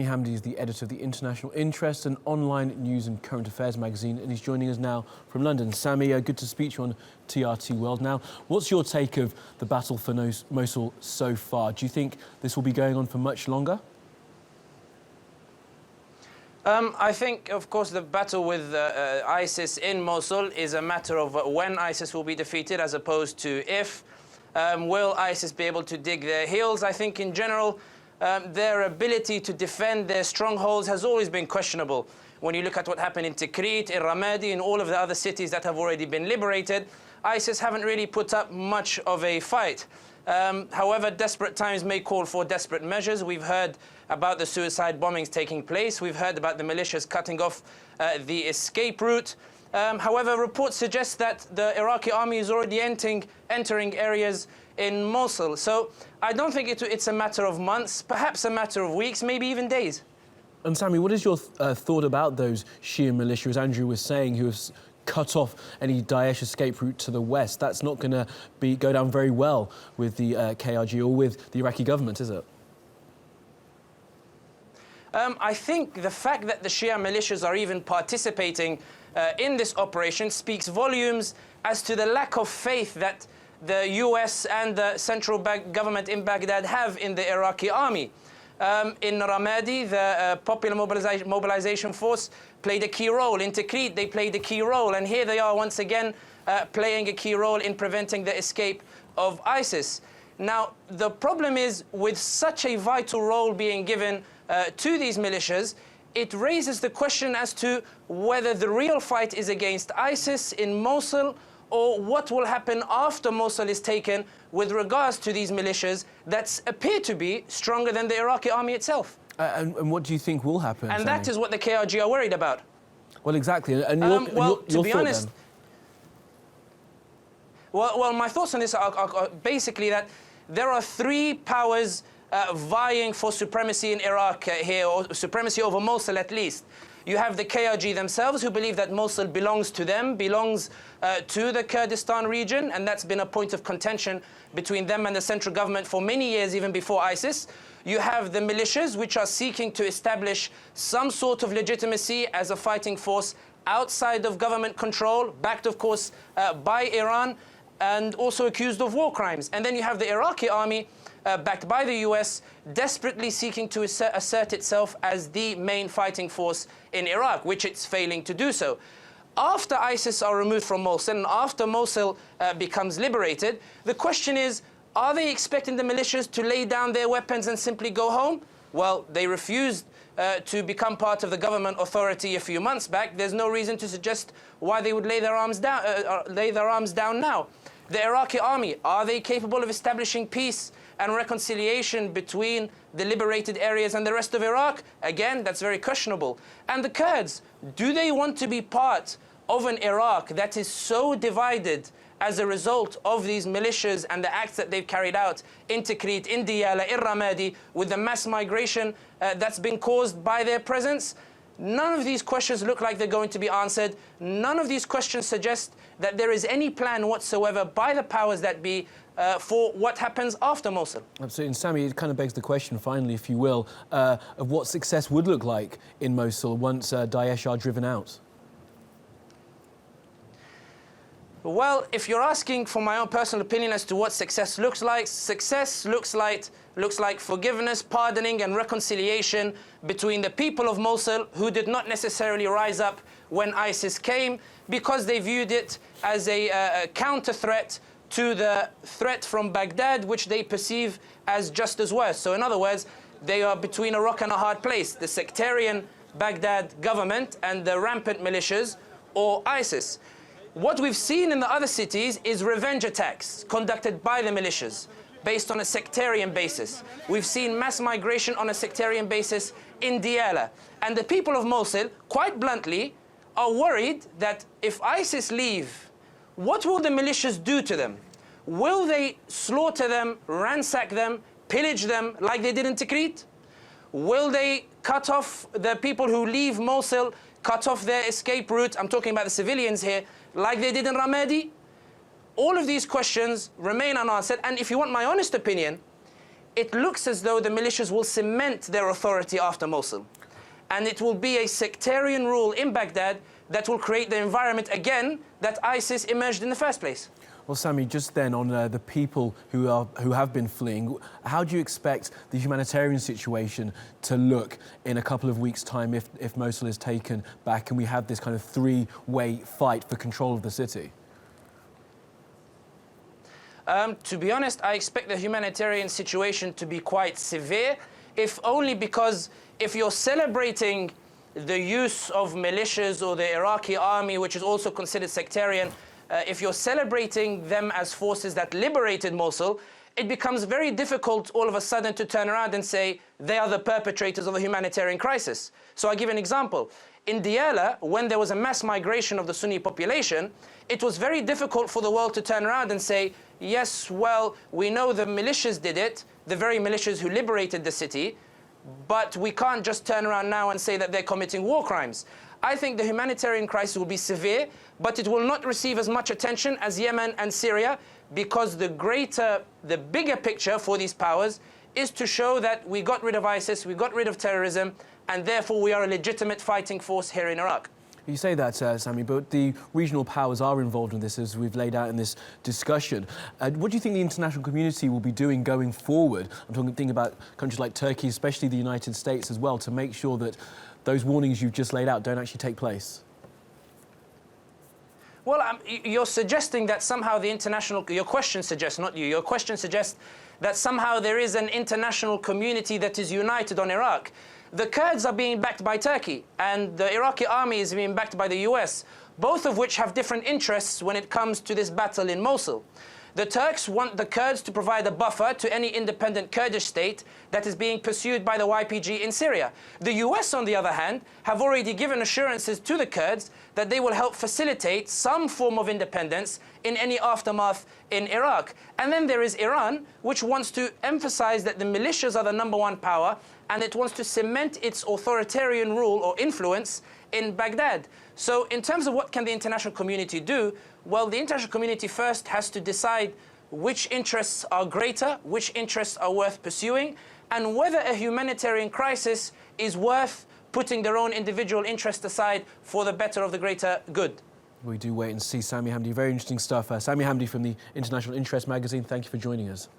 Hamdi is the editor of the International Interest, an online news and current affairs magazine, and he's joining us now from London. Sami, good to speak to you on TRT World. Now, what's your take of the battle for Mosul so far? Do you think this will be going on for much longer? I think, of course, the battle with ISIS in Mosul is a matter of when ISIS will be defeated as opposed to if. Will ISIS be able to dig their heels? I think, in general, their ability to defend their strongholds has always been questionable. When you look at what happened in Tikrit, in Ramadi, and all of the other cities that have already been liberated, ISIS haven't really put up much of a fight. However, desperate times may call for desperate measures. We've heard about the suicide bombings taking place. We've heard about the militias cutting off the escape route. However, reports suggest that the Iraqi army is already entering areas in Mosul. So I don't think it's a matter of months, perhaps a matter of weeks, maybe even days. And Sami, what is your thought about those Shia militia, as Andrew was saying, who have cut off any Daesh escape route to the west? That's not going to go down very well with the KRG or with the Iraqi government, is it? I think the fact that the Shia militias are even participating in this operation speaks volumes as to the lack of faith that the US and the central government in Baghdad have in the Iraqi army. In Ramadi, the Popular Mobilization Force played a key role. In Tikrit, they played a key role. And here they are once again playing a key role in preventing the escape of ISIS. Now, the problem is, with such a vital role being given to these militias, it raises the question as to whether the real fight is against ISIS in Mosul, or what will happen after Mosul is taken with regards to these militias that appear to be stronger than the Iraqi army itself. And what do you think will happen? And that is what the KRG are worried about. Well, exactly. And to be honest, well, my thoughts on this are basically that there are three powers vying for supremacy in Iraq here, or supremacy over Mosul at least. You have the KRG themselves, who believe that Mosul belongs to them, belongs to the Kurdistan region, and that's been a point of contention between them and the central government for many years, even before ISIS. You have the militias, which are seeking to establish some sort of legitimacy as a fighting force outside of government control, backed, of course, by Iran, and also accused of war crimes. And then you have the Iraqi army, backed by the US, desperately seeking to assert itself as the main fighting force in Iraq, which it's failing to do so. After ISIS are removed from Mosul, and after Mosul becomes liberated, the question is, are they expecting the militias to lay down their weapons and simply go home? Well, they refused to become part of the government authority a few months back. There's no reason to suggest why they would lay their arms down now. The Iraqi army, are they capable of establishing peace and reconciliation between the liberated areas and the rest of Iraq? Again, that's very questionable. And the Kurds, do they want to be part of an Iraq that is so divided as a result of these militias and the acts that they've carried out in Tikrit, in Diyala, in Ramadi, with the mass migration that's been caused by their presence? None of these questions look like they're going to be answered. None of these questions suggest that there is any plan whatsoever by the powers that be for what happens after Mosul. Absolutely. And Sami, it kind of begs the question, finally, if you will, of what success would look like in Mosul once Daesh are driven out. Well, if you're asking for my own personal opinion as to what success looks like forgiveness, pardoning, and reconciliation between the people of Mosul, who did not necessarily rise up when ISIS came, because they viewed it as a counter threat to the threat from Baghdad, which they perceive as just as worse. So in other words, they are between a rock and a hard place, the sectarian Baghdad government and the rampant militias, or ISIS. What we've seen in the other cities is revenge attacks conducted by the militias based on a sectarian basis. We've seen mass migration on a sectarian basis in Diyala. And the people of Mosul, quite bluntly, are worried that if ISIS leave, what will the militias do to them? Will they slaughter them, ransack them, pillage them like they did in Tikrit? Will they cut off the people who leave Mosul, cut off their escape route? I'm talking about the civilians here, like they did in Ramadi. All of these questions remain unanswered, and if you want my honest opinion, it looks as though the militias will cement their authority after Mosul. And it will be a sectarian rule in Baghdad that will create the environment again that ISIS emerged in the first place. Well, Sami, just then on the people who have been fleeing, how do you expect the humanitarian situation to look in a couple of weeks' time if Mosul is taken back and we have this kind of three-way fight for control of the city? To be honest, I expect the humanitarian situation to be quite severe, if only because if you're celebrating the use of militias or the Iraqi army, which is also considered sectarian, if you're celebrating them as forces that liberated Mosul, it becomes very difficult all of a sudden to turn around and say they are the perpetrators of a humanitarian crisis. So I'll give an example. In Diyala, when there was a mass migration of the Sunni population, it was very difficult for the world to turn around and say, yes, well, we know the militias did it, the very militias who liberated the city, but we can't just turn around now and say that they're committing war crimes. I think the humanitarian crisis will be severe, but it will not receive as much attention as Yemen and Syria, because the bigger picture for these powers is to show that we got rid of ISIS, we got rid of terrorism, and therefore we are a legitimate fighting force here in Iraq. You say that, Sami, but the regional powers are involved in this, as we've laid out in this discussion. What do you think the international community will be doing going forward? I'm thinking about countries like Turkey, especially the United States as well, to make sure that those warnings you've just laid out don't actually take place. Well, you're suggesting that somehow the international... Your question suggests, not you, your question suggests that somehow there is an international community that is united on Iraq. The Kurds are being backed by Turkey, and the Iraqi army is being backed by the US, both of which have different interests when it comes to this battle in Mosul. The Turks want the Kurds to provide a buffer to any independent Kurdish state that is being pursued by the YPG in Syria. The US, on the other hand, have already given assurances to the Kurds that they will help facilitate some form of independence in any aftermath in Iraq. And then there is Iran, which wants to emphasize that the militias are the #1 power, and it wants to cement its authoritarian rule or influence in Baghdad. So in terms of what can the international community do, well, the international community first has to decide which interests are greater, which interests are worth pursuing, and whether a humanitarian crisis is worth putting their own individual interest aside for the better of the greater good. We do wait and see, Sami Hamdi. Very interesting stuff. Sami Hamdi from the International Interest magazine, thank you for joining us.